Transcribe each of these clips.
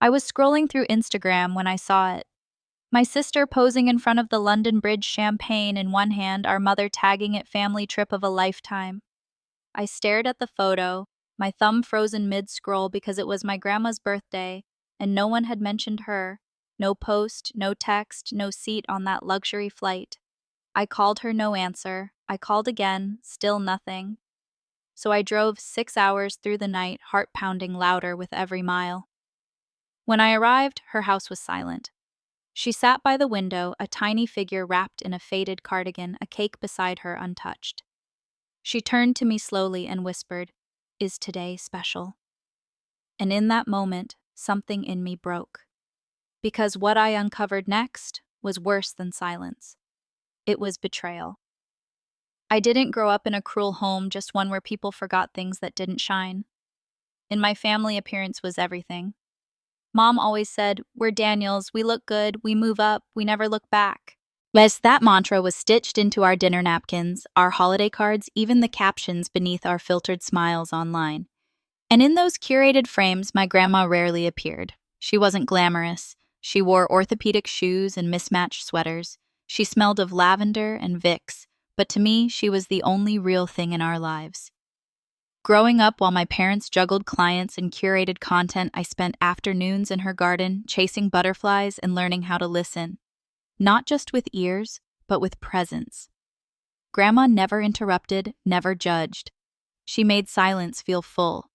I was scrolling through Instagram when I saw it. My sister posing in front of the London Bridge, champagne in one hand, our mother tagging it family trip of a lifetime. I stared at the photo, my thumb frozen mid scroll because it was my grandma's birthday, and no one had mentioned her. No post, no text, no seat on that luxury flight. I called her, no answer. I called again, still nothing. So I drove 6 hours through the night, heart pounding louder with every mile. When I arrived, her house was silent. She sat by the window, a tiny figure wrapped in a faded cardigan, a cake beside her untouched. She turned to me slowly and whispered, "Is today special?" And in that moment, something in me broke. Because what I uncovered next was worse than silence. It was betrayal. I didn't grow up in a cruel home, just one where people forgot things that didn't shine. In my family, appearance was everything. Mom always said, "We're Daniels, we look good, we move up, we never look back." Yes, that mantra was stitched into our dinner napkins, our holiday cards, even the captions beneath our filtered smiles online. And in those curated frames, my grandma rarely appeared. She wasn't glamorous. She wore orthopedic shoes and mismatched sweaters. She smelled of lavender and Vicks, but to me, she was the only real thing in our lives. Growing up while my parents juggled clients and curated content, I spent afternoons in her garden, chasing butterflies and learning how to listen. Not just with ears, but with presence. Grandma never interrupted, never judged. She made silence feel full.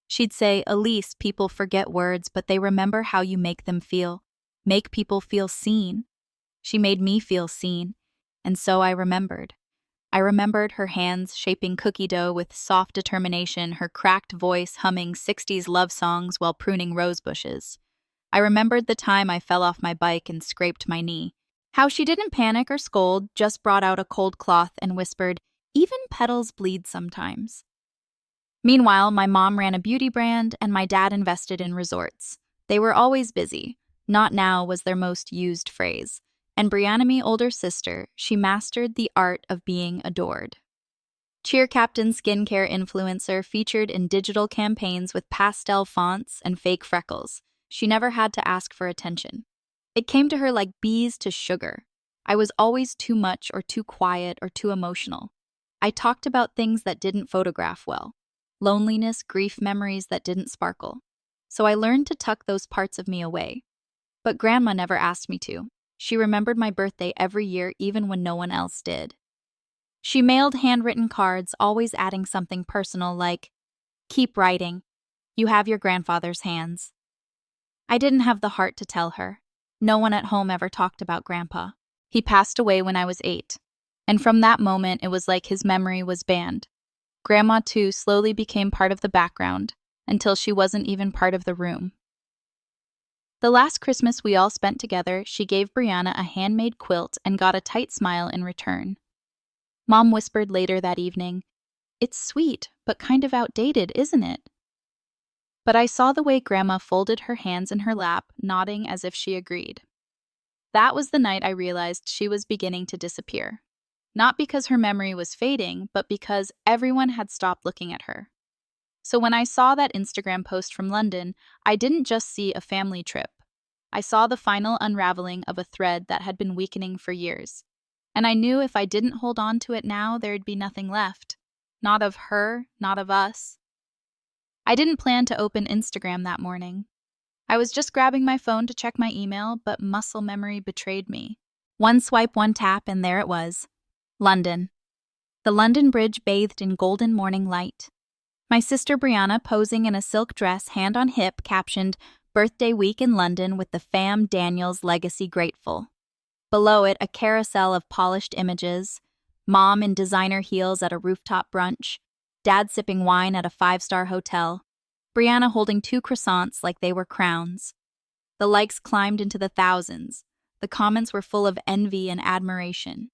She'd say, "Elise, people forget words, but they remember how you make them feel. Make people feel seen." She made me feel seen, and so I remembered. I remembered her hands shaping cookie dough with soft determination, her cracked voice humming 60s love songs while pruning rose bushes. I remembered the time I fell off my bike and scraped my knee. How she didn't panic or scold, just brought out a cold cloth and whispered, "Even petals bleed sometimes." Meanwhile, my mom ran a beauty brand and my dad invested in resorts. They were always busy. "Not now" was their most used phrase. And Brianna, my older sister, she mastered the art of being adored. Cheer captain skincare influencer featured in digital campaigns with pastel fonts and fake freckles. She never had to ask for attention. It came to her like bees to sugar. I was always too much or too quiet or too emotional. I talked about things that didn't photograph well. Loneliness, grief, memories that didn't sparkle. So I learned to tuck those parts of me away. But Grandma never asked me to. She remembered my birthday every year, even when no one else did. She mailed handwritten cards, always adding something personal like, "Keep writing. You have your grandfather's hands." I didn't have the heart to tell her. No one at home ever talked about Grandpa. He passed away when I was 8. And from that moment, it was like his memory was banned. Grandma, too, slowly became part of the background, until she wasn't even part of the room. The last Christmas we all spent together, she gave Brianna a handmade quilt and got a tight smile in return. Mom whispered later that evening, "It's sweet, but kind of outdated, isn't it?" But I saw the way Grandma folded her hands in her lap, nodding as if she agreed. That was the night I realized she was beginning to disappear. Not because her memory was fading, but because everyone had stopped looking at her. So when I saw that Instagram post from London, I didn't just see a family trip. I saw the final unraveling of a thread that had been weakening for years. And I knew if I didn't hold on to it now, there'd be nothing left. Not of her, not of us. I didn't plan to open Instagram that morning. I was just grabbing my phone to check my email, but muscle memory betrayed me. One swipe, one tap, and there it was. London. The London Bridge bathed in golden morning light. My sister Brianna posing in a silk dress, hand on hip, captioned, "Birthday week in London with the fam, Daniels legacy grateful." Below it, a carousel of polished images. Mom in designer heels at a rooftop brunch. Dad sipping wine at a 5-star hotel. Brianna holding 2 croissants like they were crowns. The likes climbed into the thousands. The comments were full of envy and admiration.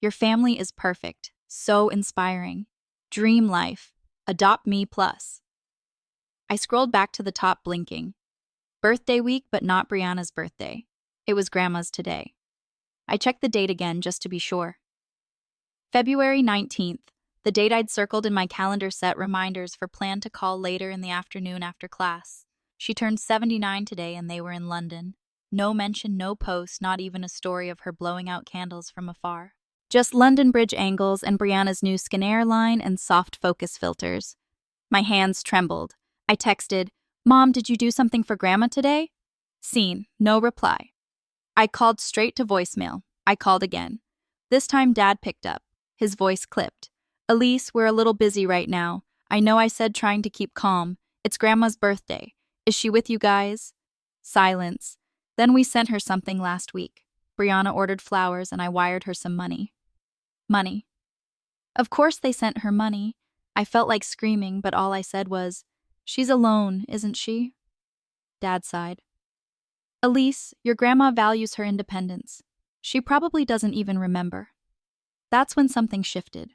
"Your family is perfect. So inspiring. Dream life. Adopt me plus." I scrolled back to the top, blinking. Birthday week, but not Brianna's birthday. It was Grandma's today. I checked the date again just to be sure. February 19th, the date I'd circled in my calendar set reminders for plan to call later in the afternoon after class. She turned 79 today and they were in London. No mention, no post, not even a story of her blowing out candles from afar. Just London Bridge angles and Brianna's new Skin line and soft focus filters. My hands trembled. I texted, "Mom, did you do something for Grandma today?" Seen, no reply. I called straight to voicemail. I called again. This time Dad picked up. His voice clipped. "Elise, we're a little busy right now. I know I said trying to keep calm. It's Grandma's birthday. Is she with you guys?" Silence. Then we sent her something last week. Brianna ordered flowers and I wired her some money. Money. Of course they sent her money. I felt like screaming, but all I said was, "She's alone, isn't she?" Dad sighed. "Elise, your grandma values her independence. She probably doesn't even remember." That's when something shifted.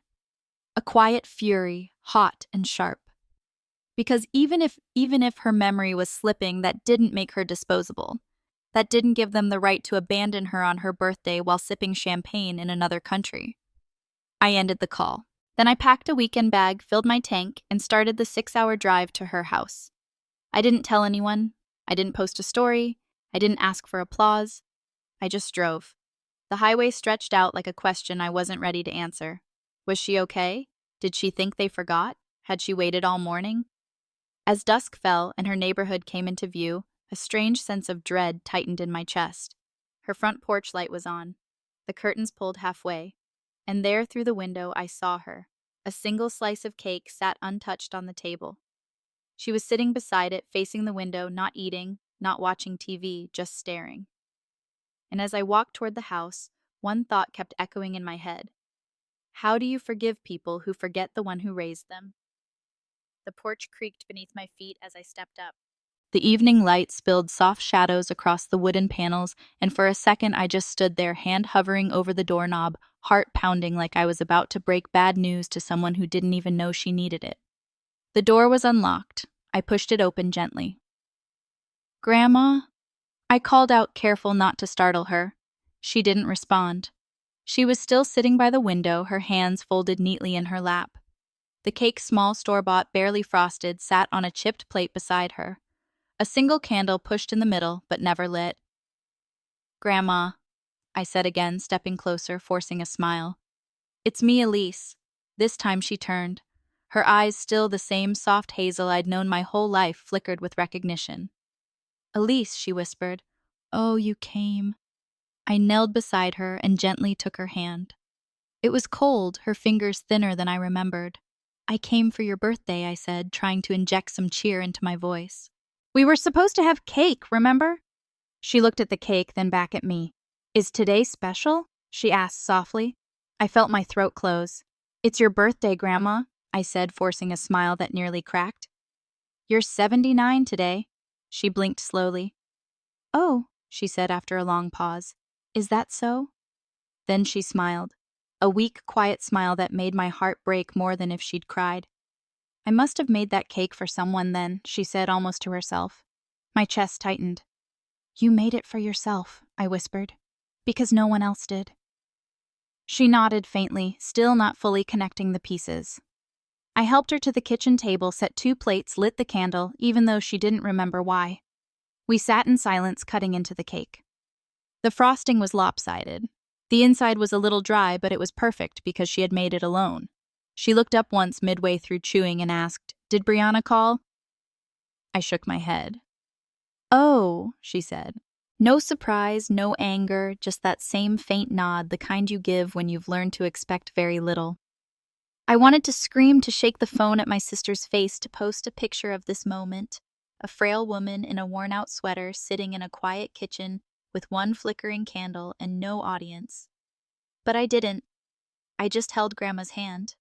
A quiet fury, hot and sharp. Because even if her memory was slipping, that didn't make her disposable. That didn't give them the right to abandon her on her birthday while sipping champagne in another country. I ended the call. Then I packed a weekend bag, filled my tank, and started the 6-hour drive to her house. I didn't tell anyone. I didn't post a story. I didn't ask for applause. I just drove. The highway stretched out like a question I wasn't ready to answer. Was she okay? Did she think they forgot? Had she waited all morning? As dusk fell and her neighborhood came into view, a strange sense of dread tightened in my chest. Her front porch light was on, the curtains pulled halfway, and there through the window I saw her. A single slice of cake sat untouched on the table. She was sitting beside it, facing the window, not eating, not watching TV, just staring. And as I walked toward the house, one thought kept echoing in my head. How do you forgive people who forget the one who raised them? The porch creaked beneath my feet as I stepped up. The evening light spilled soft shadows across the wooden panels, and for a second I just stood there, hand hovering over the doorknob, heart pounding like I was about to break bad news to someone who didn't even know she needed it. The door was unlocked. I pushed it open gently. "Grandma?" I called out, careful not to startle her. She didn't respond. She was still sitting by the window, her hands folded neatly in her lap. The cake, small, store-bought, barely frosted, sat on a chipped plate beside her. A single candle pushed in the middle, but never lit. "Grandma," I said again, stepping closer, forcing a smile. "It's me, Elise." This time she turned. Her eyes, still the same soft hazel I'd known my whole life, flickered with recognition. "Elise," she whispered. "Oh, you came." I knelt beside her and gently took her hand. It was cold, her fingers thinner than I remembered. "I came for your birthday," I said, trying to inject some cheer into my voice. "We were supposed to have cake, remember?" She looked at the cake, then back at me. "Is today special?" she asked softly. I felt my throat close. "It's your birthday, Grandma," I said, forcing a smile that nearly cracked. "You're 79 today." She blinked slowly. "Oh," she said after a long pause. "Is that so?" Then she smiled. A weak, quiet smile that made my heart break more than if she'd cried. "I must have made that cake for someone then," she said almost to herself. My chest tightened. "You made it for yourself," I whispered, "because no one else did." She nodded faintly, still not fully connecting the pieces. I helped her to the kitchen table, set 2 plates, lit the candle, even though she didn't remember why. We sat in silence, cutting into the cake. The frosting was lopsided. The inside was a little dry, but it was perfect because she had made it alone. She looked up once midway through chewing and asked, "Did Brianna call?" I shook my head. "Oh," she said. No surprise, no anger, just that same faint nod, the kind you give when you've learned to expect very little. I wanted to scream, to shake the phone at my sister's face, to post a picture of this moment. A frail woman in a worn-out sweater sitting in a quiet kitchen with one flickering candle and no audience. But I didn't. I just held Grandma's hand.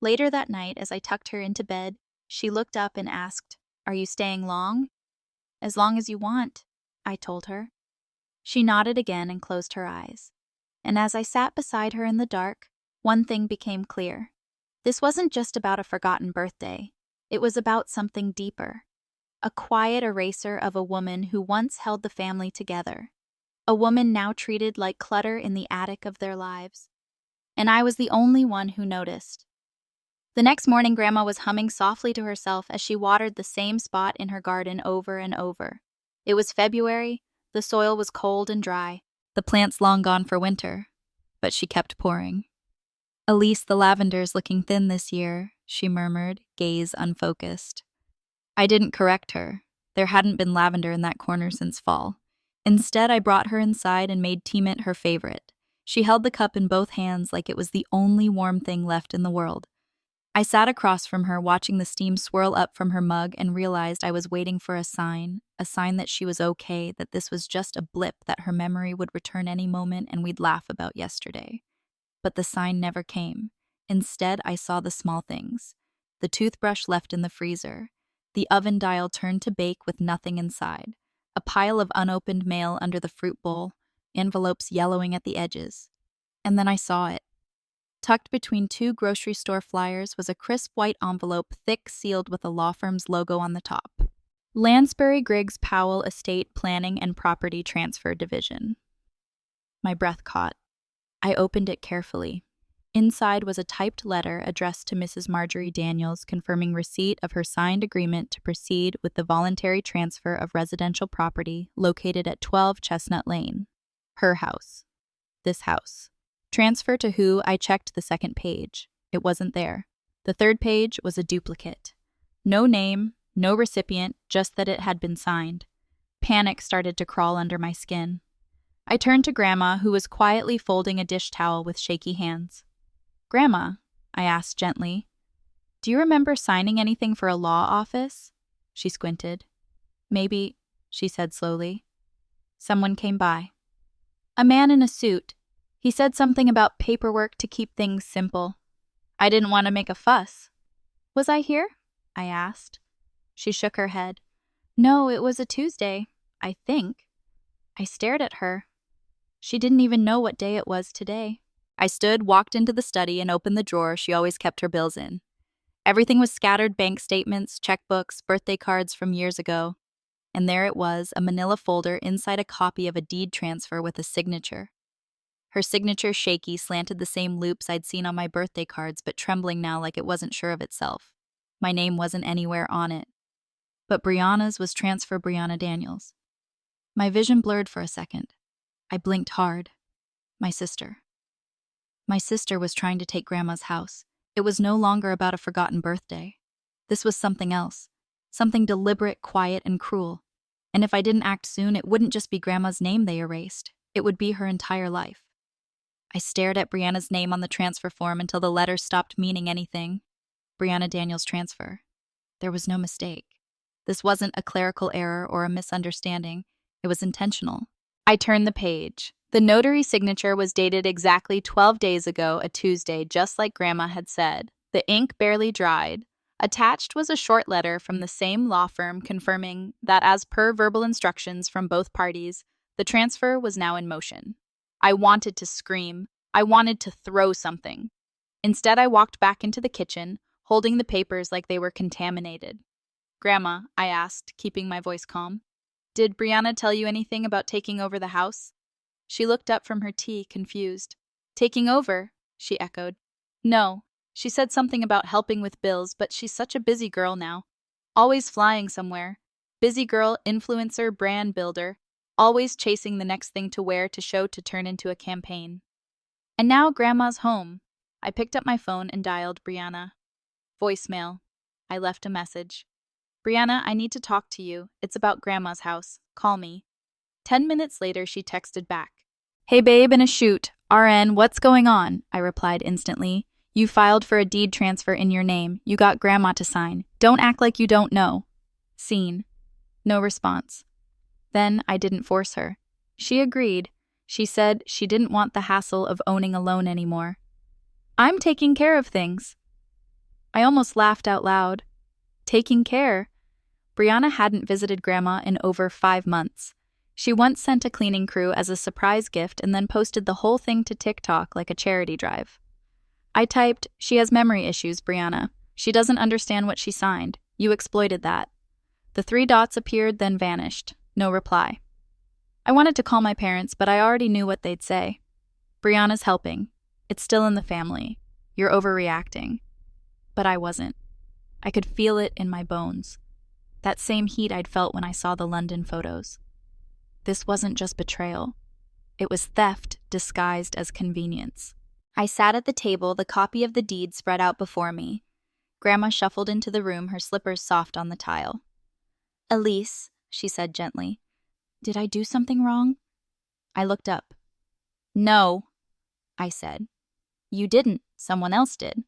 Later that night, as I tucked her into bed, she looked up and asked, "Are you staying long?" "As long as you want," I told her. She nodded again and closed her eyes. And as I sat beside her in the dark, one thing became clear. This wasn't just about a forgotten birthday. It was about something deeper. A quiet eraser of a woman who once held the family together. A woman now treated like clutter in the attic of their lives. And I was the only one who noticed. The next morning, Grandma was humming softly to herself as she watered the same spot in her garden over and over. It was February, the soil was cold and dry, the plants long gone for winter, but she kept pouring. "Elise, the lavender's looking thin this year," she murmured, gaze unfocused. I didn't correct her. There hadn't been lavender in that corner since fall. Instead, I brought her inside and made tea mint her favorite. She held the cup in both hands like it was the only warm thing left in the world. I sat across from her, watching the steam swirl up from her mug, and realized I was waiting for a sign that she was okay, that this was just a blip, that her memory would return any moment and we'd laugh about yesterday. But the sign never came. Instead, I saw the small things. The toothbrush left in the freezer. The oven dial turned to bake with nothing inside. A pile of unopened mail under the fruit bowl, envelopes yellowing at the edges. And then I saw it. Tucked between two grocery store flyers was a crisp white envelope, thick, sealed with a law firm's logo on the top. Lansbury Griggs Powell Estate Planning and Property Transfer Division. My breath caught. I opened it carefully. Inside was a typed letter addressed to Mrs. Marjorie Daniels, confirming receipt of her signed agreement to proceed with the voluntary transfer of residential property located at 12 Chestnut Lane. Her house. This house. Transfer to who? I checked the second page. It wasn't there. The third page was a duplicate. No name, no recipient, just that it had been signed. Panic started to crawl under my skin. I turned to Grandma, who was quietly folding a dish towel with shaky hands. "Grandma," I asked gently, "do you remember signing anything for a law office?" She squinted. "Maybe," she said slowly. Someone came by. A man in a suit. He said something about paperwork to keep things simple. I didn't want to make a fuss. "Was I here?" I asked. She shook her head. "No, it was a Tuesday, I think." I stared at her. She didn't even know what day it was today. I stood, walked into the study, and opened the drawer she always kept her bills in. Everything was scattered: bank statements, checkbooks, birthday cards from years ago. And there it was, a manila folder inside a copy of a deed transfer with a signature. Her signature, shaky, slanted the same loops I'd seen on my birthday cards, but trembling now like it wasn't sure of itself. My name wasn't anywhere on it. But Brianna's was Transfer Brianna Daniels. My vision blurred for a second. I blinked hard. My sister. My sister was trying to take Grandma's house. It was no longer about a forgotten birthday. This was something else. Something deliberate, quiet, and cruel. And if I didn't act soon, it wouldn't just be Grandma's name they erased. It would be her entire life. I stared at Brianna's name on the transfer form until the letters stopped meaning anything. Brianna Daniels Transfer. There was no mistake. This wasn't a clerical error or a misunderstanding. It was intentional. I turned the page. The notary signature was dated exactly 12 days ago, a Tuesday, just like Grandma had said. The ink barely dried. Attached was a short letter from the same law firm confirming that, as per verbal instructions from both parties, the transfer was now in motion. I wanted to scream. I wanted to throw something. Instead, I walked back into the kitchen, holding the papers like they were contaminated. "Grandma," I asked, keeping my voice calm, "did Brianna tell you anything about taking over the house?" She looked up from her tea, confused. "Taking over?" she echoed. "No. She said something about helping with bills, but she's such a busy girl now. Always flying somewhere. Busy girl, influencer, brand builder. Always chasing the next thing to wear, to show, to turn into a campaign. And now Grandma's home." I picked up my phone and dialed Brianna. Voicemail. I left a message. "Brianna, I need to talk to you. It's about Grandma's house. Call me." 10 minutes later, she texted back. "Hey babe, in a shoot. RN, what's going on?" I replied instantly. "You filed for a deed transfer in your name. You got Grandma to sign. Don't act like you don't know." Scene. No response. Then I didn't force her. She agreed. She said she didn't want the hassle of owning a loan anymore. "I'm taking care of things." I almost laughed out loud. Taking care? Brianna hadn't visited Grandma in over 5 months. She once sent a cleaning crew as a surprise gift and then posted the whole thing to TikTok like a charity drive. I typed, "She has memory issues, Brianna. She doesn't understand what she signed. You exploited that." The 3 dots appeared, then vanished. No reply. I wanted to call my parents, but I already knew what they'd say. "Brianna's helping. It's still in the family. You're overreacting." But I wasn't. I could feel it in my bones. That same heat I'd felt when I saw the London photos. This wasn't just betrayal. It was theft disguised as convenience. I sat at the table, the copy of the deed spread out before me. Grandma shuffled into the room, her slippers soft on the tile. "Elise," she said gently, "did I do something wrong?" I looked up. "No," I said. "You didn't. Someone else did."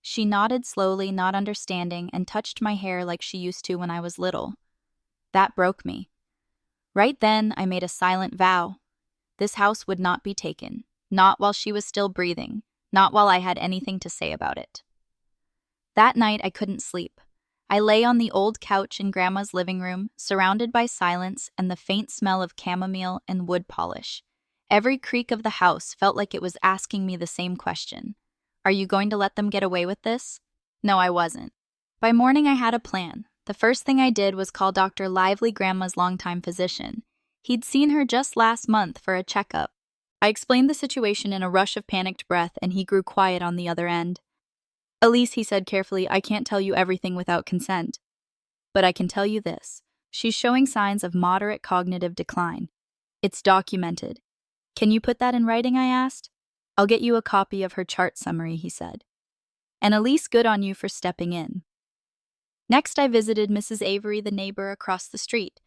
She nodded slowly, not understanding, and touched my hair like she used to when I was little. That broke me. Right then, I made a silent vow. This house would not be taken. Not while she was still breathing. Not while I had anything to say about it. That night, I couldn't sleep. I lay on the old couch in Grandma's living room, surrounded by silence and the faint smell of chamomile and wood polish. Every creak of the house felt like it was asking me the same question. Are you going to let them get away with this? No, I wasn't. By morning, I had a plan. The first thing I did was call Dr. Lively, Grandma's longtime physician. He'd seen her just last month for a checkup. I explained the situation in a rush of panicked breath, and he grew quiet on the other end. "Elise," he said carefully, "I can't tell you everything without consent. But I can tell you this. She's showing signs of moderate cognitive decline. It's documented. Can you put that in writing?" I asked. "I'll get you a copy of her chart summary," he said. "And Elise, good on you for stepping in." Next, I visited Mrs. Avery, the neighbor across the street.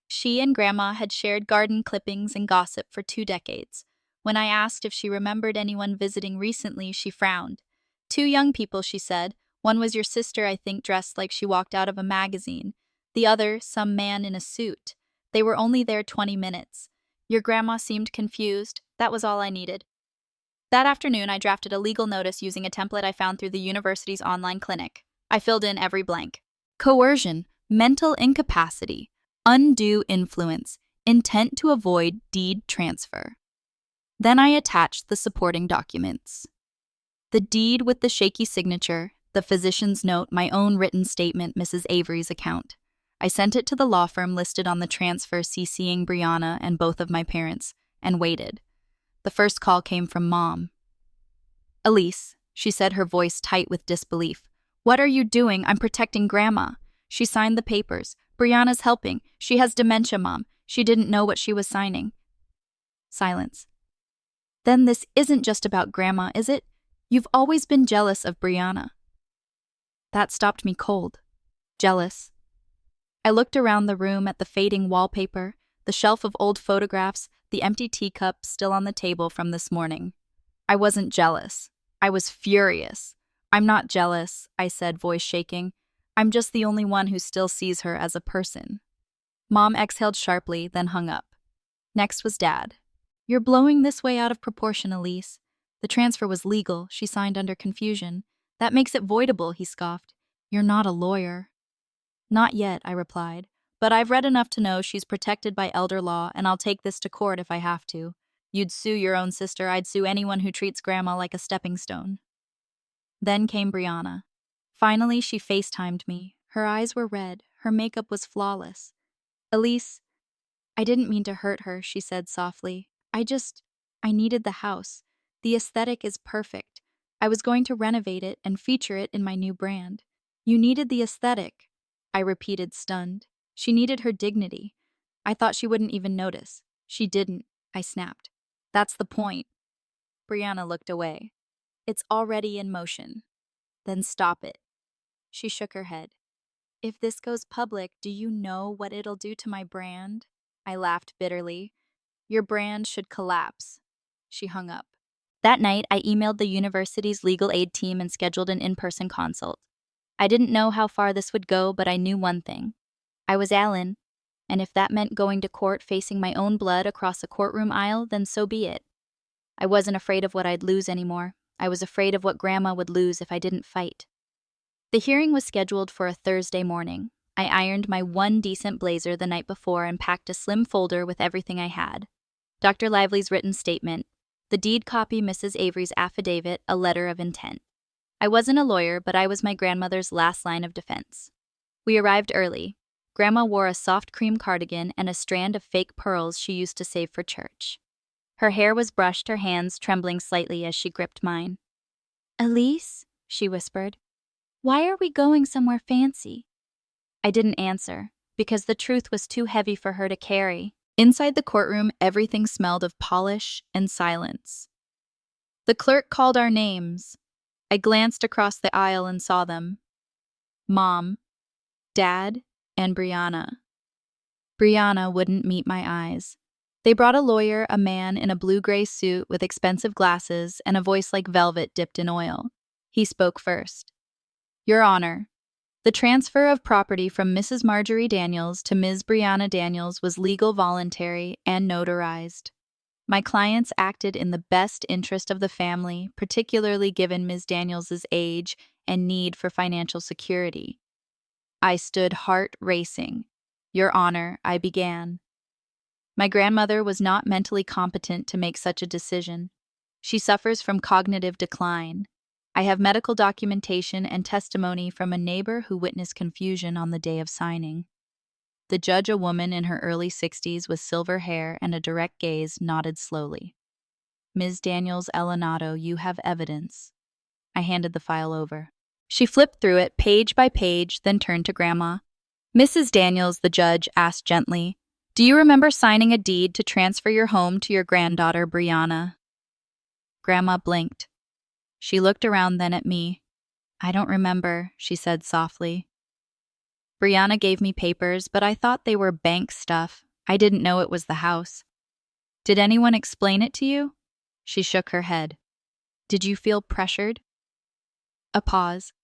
She and Grandma had shared garden clippings and gossip for 2 decades. When I asked if she remembered anyone visiting recently, she frowned. "2 young people," she said. "One was your sister, I think, dressed like she walked out of a magazine. The other, some man in a suit. They were only there 20 minutes. Your grandma seemed confused. That was all I needed." That afternoon, I drafted a legal notice using a template I found through the university's online clinic. I filled in every blank. Coercion, mental incapacity, undue influence, intent to avoid deed transfer. Then I attached the supporting documents. The deed with the shaky signature, the physician's note, my own written statement, Mrs. Avery's account. I sent it to the law firm listed on the transfer, CCing Brianna and both of my parents, and waited. The first call came from Mom. "Elise," she said, her voice tight with disbelief. "What are you doing? I'm protecting Grandma." She signed the papers. "Brianna's helping. She has dementia, Mom. She didn't know what she was signing." Silence. "Then this isn't just about Grandma, is it? You've always been jealous of Brianna." That stopped me cold. Jealous. I looked around the room at the fading wallpaper, the shelf of old photographs, the empty teacup still on the table from this morning. I wasn't jealous. I was furious. "I'm not jealous," I said, voice shaking. "I'm just the only one who still sees her as a person." Mom exhaled sharply, then hung up. Next was Dad. "You're blowing this way out of proportion, Elise. The transfer was legal," she signed under confusion. "That makes it voidable," he scoffed. "You're not a lawyer." "Not yet," I replied. "But I've read enough to know she's protected by elder law, and I'll take this to court if I have to. You'd sue your own sister, I'd sue anyone who treats Grandma like a stepping stone." Then came Brianna. Finally, she FaceTimed me. Her eyes were red. Her makeup was flawless. "Elise, I didn't mean to hurt her," she said softly. I needed the house. The aesthetic is perfect. I was going to renovate it and feature it in my new brand." "You needed the aesthetic," I repeated, stunned. "She needed her dignity. I thought she wouldn't even notice." "She didn't," I snapped. "That's the point." Brianna looked away. "It's already in motion." "Then stop it." She shook her head. "If this goes public, do you know what it'll do to my brand?" I laughed bitterly. "Your brand should collapse." She hung up. That night, I emailed the university's legal aid team and scheduled an in-person consult. I didn't know how far this would go, but I knew one thing. I was Alan, and if that meant going to court facing my own blood across a courtroom aisle, then so be it. I wasn't afraid of what I'd lose anymore. I was afraid of what Grandma would lose if I didn't fight. The hearing was scheduled for a Thursday morning. I ironed my one decent blazer the night before and packed a slim folder with everything I had. Dr. Lively's written statement, the deed copy, Mrs. Avery's affidavit, a letter of intent. I wasn't a lawyer, but I was my grandmother's last line of defense. We arrived early. Grandma wore a soft cream cardigan and a strand of fake pearls she used to save for church. Her hair was brushed, her hands trembling slightly as she gripped mine. "Elise?" she whispered. Why are we going somewhere fancy? I didn't answer, because the truth was too heavy for her to carry. Inside the courtroom, everything smelled of polish and silence. The clerk called our names. I glanced across the aisle and saw them. Mom, Dad, and Brianna. Brianna wouldn't meet my eyes. They brought a lawyer, a man in a blue-gray suit with expensive glasses and a voice like velvet dipped in oil. He spoke first. Your Honor, the transfer of property from Mrs. Marjorie Daniels to Ms. Brianna Daniels was legal, voluntary, and notarized. My clients acted in the best interest of the family, particularly given Ms. Daniels's age and need for financial security. I stood heart racing. Your Honor, I began. My grandmother was not mentally competent to make such a decision. She suffers from cognitive decline. I have medical documentation and testimony from a neighbor who witnessed confusion on the day of signing. The judge, a woman in her early 60s with silver hair and a direct gaze, nodded slowly. Ms. Daniels Elonato, you have evidence. I handed the file over. She flipped through it page by page, then turned to Grandma. Mrs. Daniels, the judge asked gently, do you remember signing a deed to transfer your home to your granddaughter, Brianna? Grandma blinked. She looked around then at me. I don't remember, she said softly. Brianna gave me papers, but I thought they were bank stuff. I didn't know it was the house. Did anyone explain it to you? She shook her head. Did you feel pressured? A pause.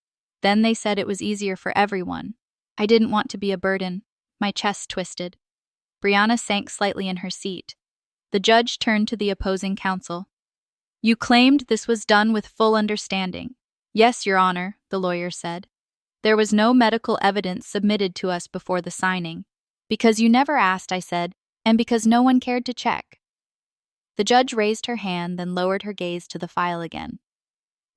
Then they said it was easier for everyone. I didn't want to be a burden. My chest twisted. Brianna sank slightly in her seat. The judge turned to the opposing counsel. You claimed this was done with full understanding. Yes, Your Honor, the lawyer said. There was no medical evidence submitted to us before the signing. Because you never asked, I said, and because no one cared to check. The judge raised her hand, then lowered her gaze to the file again.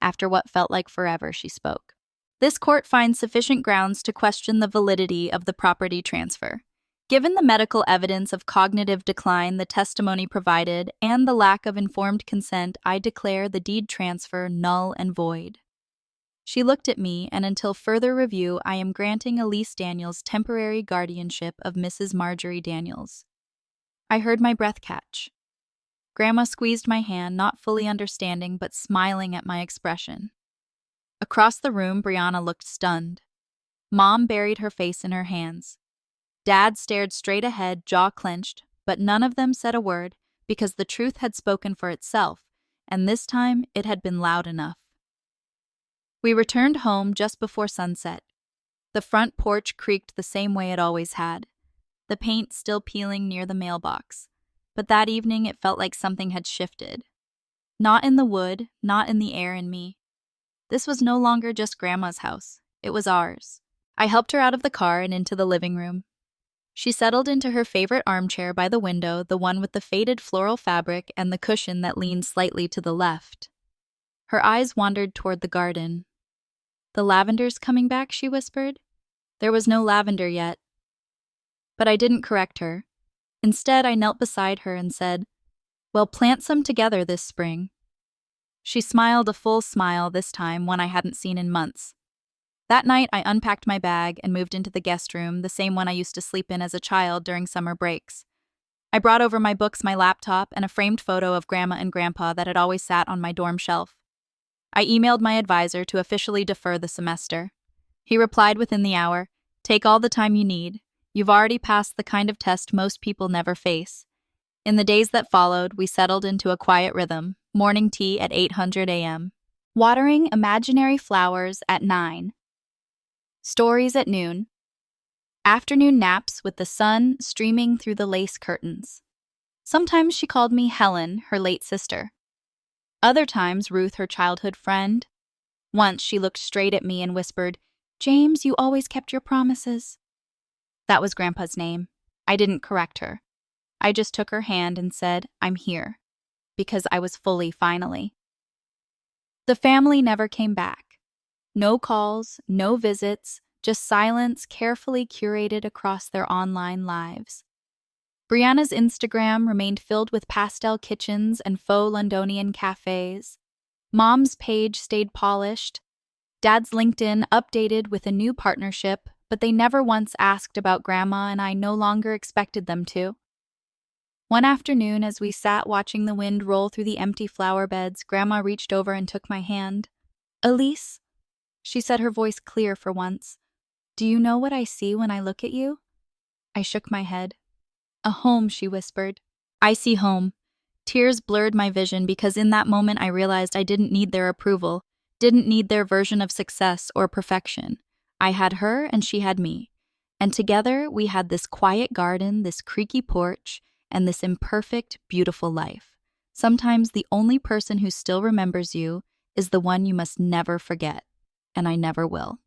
After what felt like forever, she spoke. This court finds sufficient grounds to question the validity of the property transfer. Given the medical evidence of cognitive decline, the testimony provided, and the lack of informed consent, I declare the deed transfer null and void. She looked at me, and until further review, I am granting Elise Daniels temporary guardianship of Mrs. Marjorie Daniels. I heard my breath catch. Grandma squeezed my hand, not fully understanding, but smiling at my expression. Across the room, Brianna looked stunned. Mom buried her face in her hands. Dad stared straight ahead, jaw clenched, but none of them said a word because the truth had spoken for itself, and this time it had been loud enough. We returned home just before sunset. The front porch creaked the same way it always had, the paint still peeling near the mailbox, but that evening it felt like something had shifted. Not in the wood, not in the air in me. This was no longer just Grandma's house, it was ours. I helped her out of the car and into the living room. She settled into her favorite armchair by the window, the one with the faded floral fabric and the cushion that leaned slightly to the left. Her eyes wandered toward the garden. The lavender's coming back, she whispered. There was no lavender yet. But I didn't correct her. Instead, I knelt beside her and said, well, plant some together this spring. She smiled a full smile this time, one I hadn't seen in months. That night, I unpacked my bag and moved into the guest room, the same one I used to sleep in as a child during summer breaks. I brought over my books, my laptop, and a framed photo of Grandma and Grandpa that had always sat on my dorm shelf. I emailed my advisor to officially defer the semester. He replied within the hour, take all the time you need. You've already passed the kind of test most people never face. In the days that followed, we settled into a quiet rhythm, morning tea at 8:00 a.m., watering imaginary flowers at 9, stories at noon, afternoon naps with the sun streaming through the lace curtains. Sometimes she called me Helen, her late sister. Other times, Ruth, her childhood friend. Once she looked straight at me and whispered, James, you always kept your promises. That was Grandpa's name. I didn't correct her. I just took her hand and said, I'm here. Because I was fully, finally. The family never came back. No calls, no visits, just silence carefully curated across their online lives. Brianna's Instagram remained filled with pastel kitchens and faux Londonian cafes. Mom's page stayed polished. Dad's LinkedIn updated with a new partnership, but they never once asked about Grandma, and I no longer expected them to. One afternoon, as we sat watching the wind roll through the empty flower beds, Grandma reached over and took my hand. "Elise," she said, her voice clear for once, "do you know what I see when I look at you?" I shook my head. "A home," she whispered. "I see home." Tears blurred my vision because in that moment I realized I didn't need their approval, didn't need their version of success or perfection. I had her and she had me. And together we had this quiet garden, this creaky porch, and this imperfect, beautiful life. Sometimes the only person who still remembers you is the one you must never forget. And I never will.